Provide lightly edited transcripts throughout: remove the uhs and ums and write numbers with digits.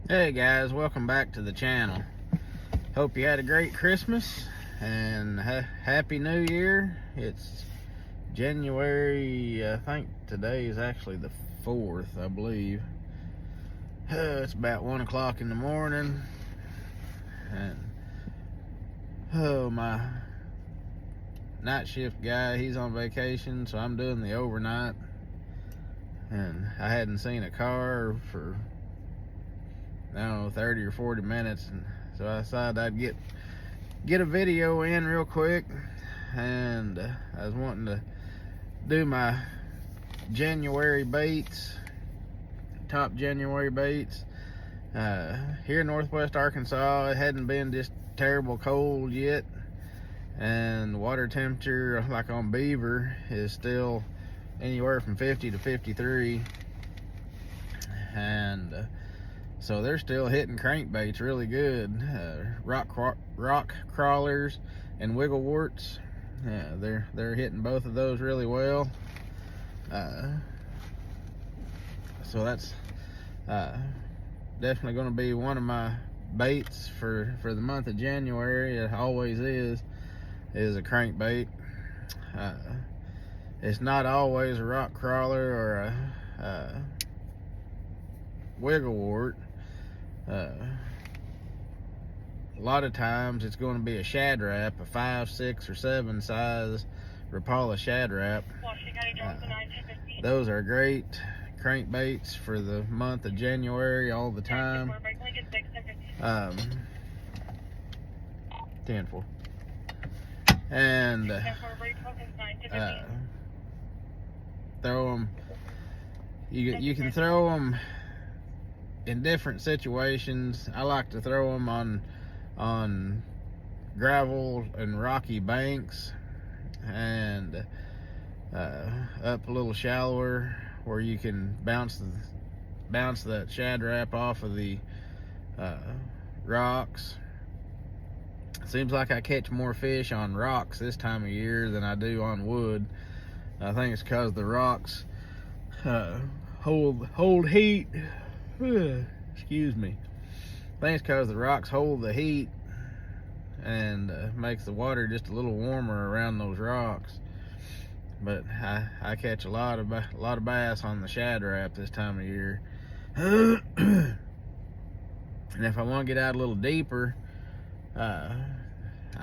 Hey guys, welcome back to the channel. Hope you had a great Christmas and Happy New Year. It's January, I think today is actually the 4th, I believe. It's about 1 o'clock in the morning, and my night shift guy, he's on vacation, so I'm doing the overnight, and I hadn't seen a car for, I don't know, 30 or 40 minutes, and so I decided I'd get a video in real quick. And I was wanting to do my January baits, top January baits. Here in Northwest Arkansas, it hadn't been just terrible cold yet, and water temperature, like on Beaver, is still anywhere from 50 to 53, and so they're still hitting crankbaits really good. Rock crawlers and wiggleworts. They're hitting both of those really well. So that's definitely going to be one of my baits for the month of January. It always is a crankbait. It's not always a rock crawler or a wigglewort. A lot of times it's going to be a Shad Rap, a 5, 6, or 7 size Rapala Shad Rap. Those are great crankbaits for the month of January all the time. 10-4. And throw them. You can throw them in different situations. I like to throw them on gravel and rocky banks, and up a little shallower where you can bounce that Shad Rap off of the rocks. Seems like I catch more fish on rocks this time of year than I do on wood. I think it's because the rocks hold heat. Excuse me. I think it's because the rocks hold the heat and makes the water just a little warmer around those rocks. But I catch a lot of bass on the Shad Rap this time of year. And if I want to get out a little deeper, I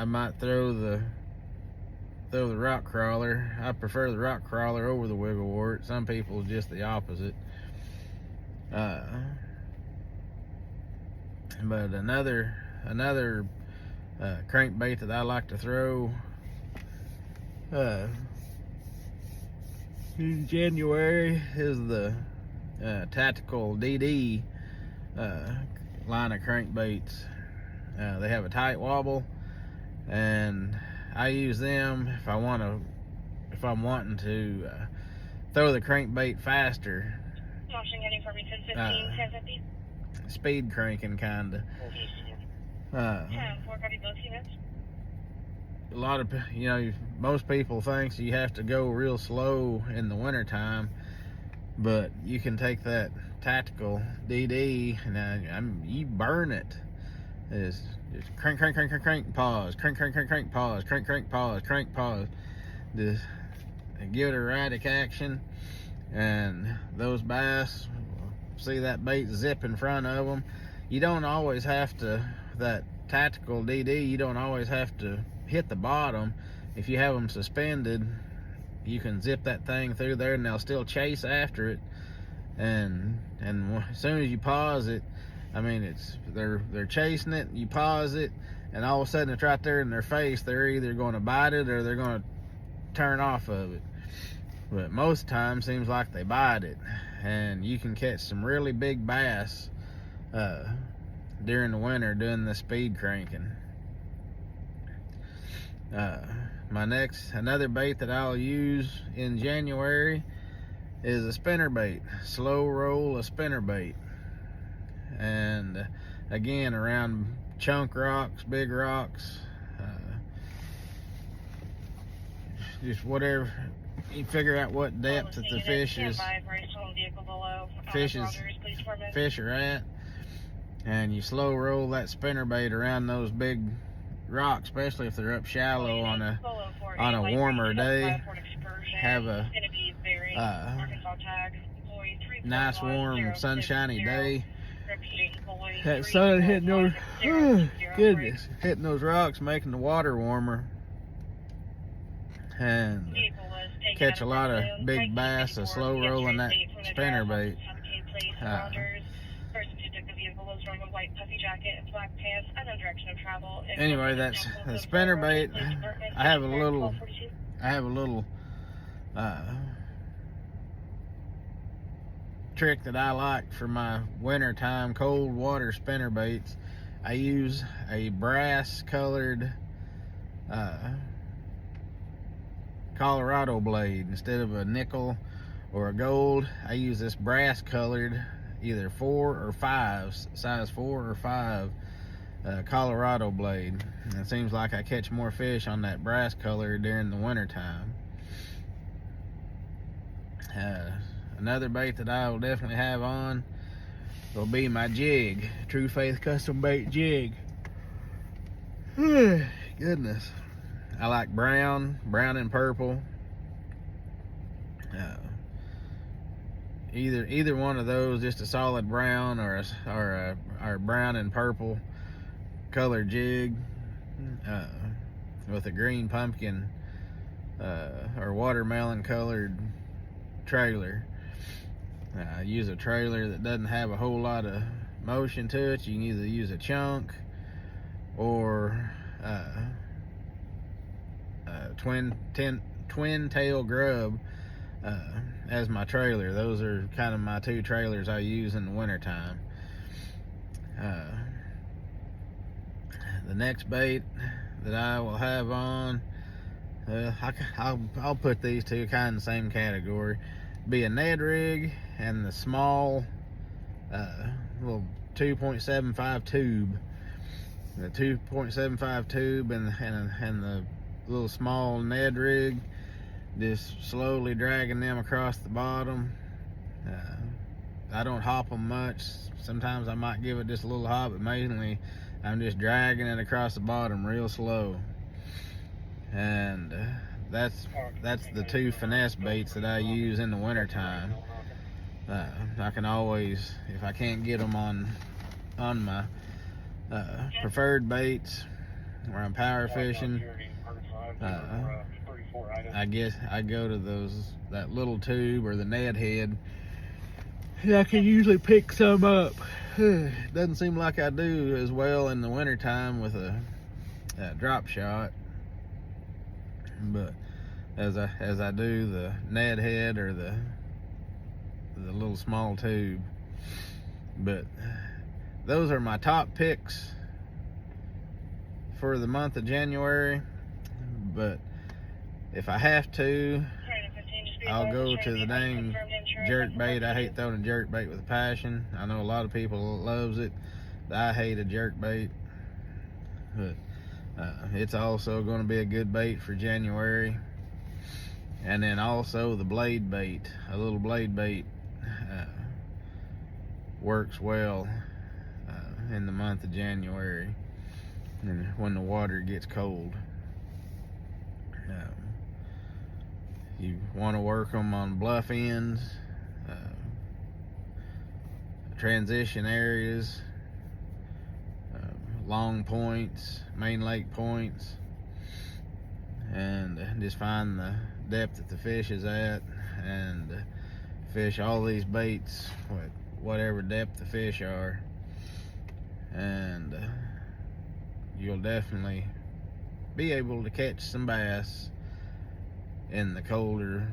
might throw the rock crawler. I prefer the rock crawler over the wigglewort. Some people just the opposite. But another crankbait that I like to throw in January is the Tactical DD line of crankbaits. They have a tight wobble, and I use them if I'm wanting to throw the crankbait faster. Speed cranking kinda. A lot of, most people think you have to go real slow in the wintertime, but you can take that Tactical DD and you burn it. It's just crank, pause, crank, pause, crank, pause, crank, pause. Just give it a erratic action, and those bass see that bait zip in front of them. You don't always have to, that Tactical DD, you don't always have to hit the bottom. If you have them suspended, you can zip that thing through there and they'll still chase after it. And as soon as you pause it, I mean, they're chasing it, you pause it, and all of a sudden it's right there in their face. They're either going to bite it or they're going to turn off of it. But most times seems like they bite it, and you can catch some really big bass during the winter doing the speed cranking. Another bait that I'll use in January is a spinnerbait, slow roll a spinnerbait. And again, around chunk rocks, big rocks, just whatever, you figure out what depth that the fish are at, and you slow roll that spinnerbait around those big rocks, especially if they're up shallow on a warmer day. Have a nice warm sunshiny day. That sun hitting those, goodness, hitting those rocks, making the water warmer, and catch a lot of big bass of slow rolling that spinnerbait. Anyway, that's the spinnerbait. I have a little trick that I like for my wintertime cold water spinnerbaits. I use a brass colored Colorado blade instead of a nickel or a gold. I use this brass colored either 4 or 5, size 4 or 5 Colorado blade. And it seems like I catch more fish on that brass color during the winter time. Another bait that I will definitely have on will be my jig, True Faith Custom Bait jig. Goodness, I like brown and purple. Either one of those, just a solid brown or a brown and purple color jig with a green pumpkin or watermelon colored trailer. I use a trailer that doesn't have a whole lot of motion to it. You can either use a chunk or twin tail grub as my trailer. Those are kind of my two trailers I use in the wintertime. The next bait that I will have on, I'll put these two kind of in the same category. Be a Ned rig and the small little 2.75 tube. The 2.75 tube and the little small Ned rig, just slowly dragging them across the bottom. I don't hop them much. Sometimes I might give it just a little hop, but mainly I'm just dragging it across the bottom real slow. And that's the two finesse baits that I use in the wintertime. I can always, if I can't get them on my preferred baits where I'm power fishing, I guess I go to that little tube or the Ned head. I can usually pick some up. Doesn't seem like I do as well in the wintertime with a drop shot, but as I do the Ned head or the little small tube. But those are my top picks for the month of January. But if I have to, I'll go to the dang jerk bait. I hate throwing a jerk bait with a passion. I know a lot of people loves it, but I hate a jerk bait. But it's also going to be a good bait for January. And then also the blade bait, a little blade bait works well in the month of January and when the water gets cold. You want to work them on bluff ends, transition areas, long points, main lake points, and just find the depth that the fish is at and fish all these baits with whatever depth the fish are, and you'll definitely be able to catch some bass in the colder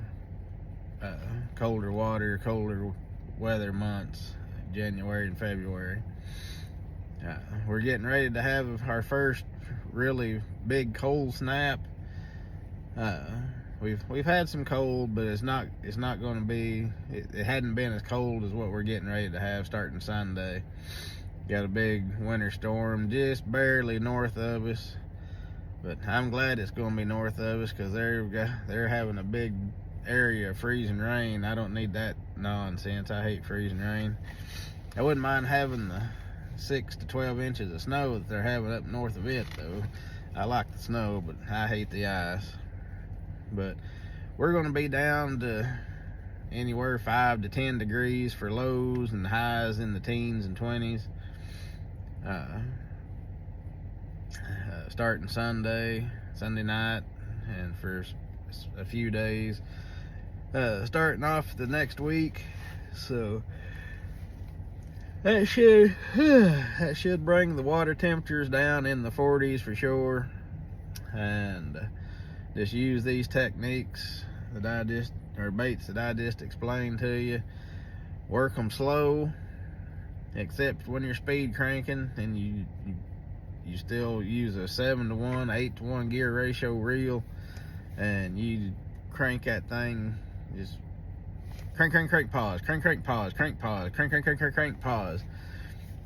water, colder weather months, January and February. We're getting ready to have our first really big cold snap. We've had some cold, but it's not going to be. It hadn't been as cold as what we're getting ready to have starting Sunday. Got a big winter storm just barely north of us, but I'm glad it's going to be north of us because they're having a big area of freezing rain. I don't need that nonsense. I hate freezing rain. I wouldn't mind having 6 to 12 inches of snow that they're having up north of it, though. I like the snow, but I hate the ice. But we're going to be down to anywhere 5 to 10 degrees for lows, and highs in the teens and 20s. Starting Sunday night, and for a few days starting off the next week. So that should bring the water temperatures down in the 40s for sure. And just use these techniques that baits that I just explained to you. Work them slow, except when you're speed cranking and you still use a 7-to-1, 8-to-1 gear ratio reel, and you crank that thing, just crank, pause, crank, pause, crank, pause, crank, pause.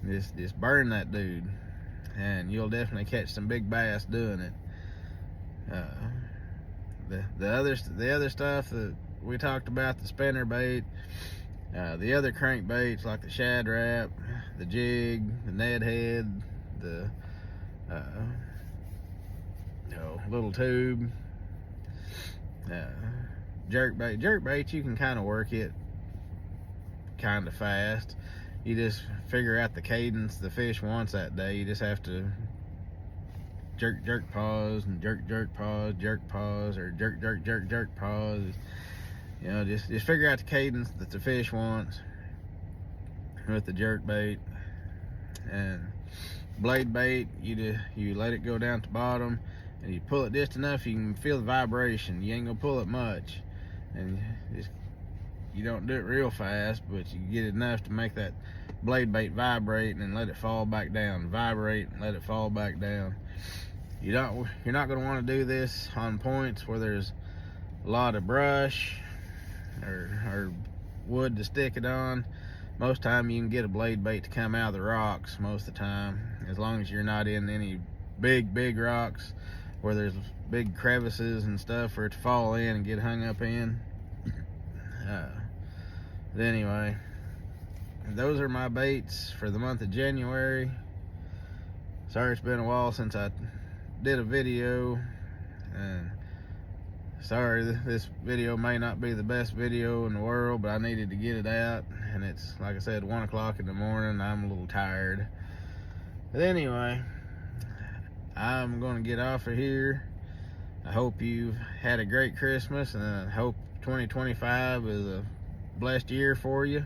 Just burn that dude, and you'll definitely catch some big bass doing it. The other stuff that we talked about, the spinner bait, the other crankbaits like the Shad Rap, the jig, the Ned head, the little tube, jerkbait, you can kind of work it kind of fast. You just figure out the cadence the fish wants that day. You just have to jerk, pause, and jerk, pause, or jerk, pause. You know, just figure out the cadence that the fish wants with the jerk bait. And blade bait, you let it go down to the bottom, and you pull it just enough you can feel the vibration. You ain't gonna pull it much, and you don't do it real fast, but you get enough to make that blade bait vibrate, and then let it fall back down. Vibrate and let it fall back down. You're not going to want to do this on points where there's a lot of brush or wood to stick it on. Most time you can get a blade bait to come out of the rocks most of the time, as long as you're not in any big rocks where there's big crevices and stuff for it to fall in and get hung up in. But anyway, those are my baits for the month of January. Sorry it's been a while since I did a video, and sorry this video may not be the best video in the world, but I needed to get it out, and it's, like I said, 1 o'clock in the morning. I'm a little tired, but anyway, I'm gonna get off of here. I hope you've had a great Christmas, and I hope 2025 is a blessed year for you,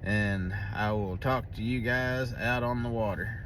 and I will talk to you guys out on the water.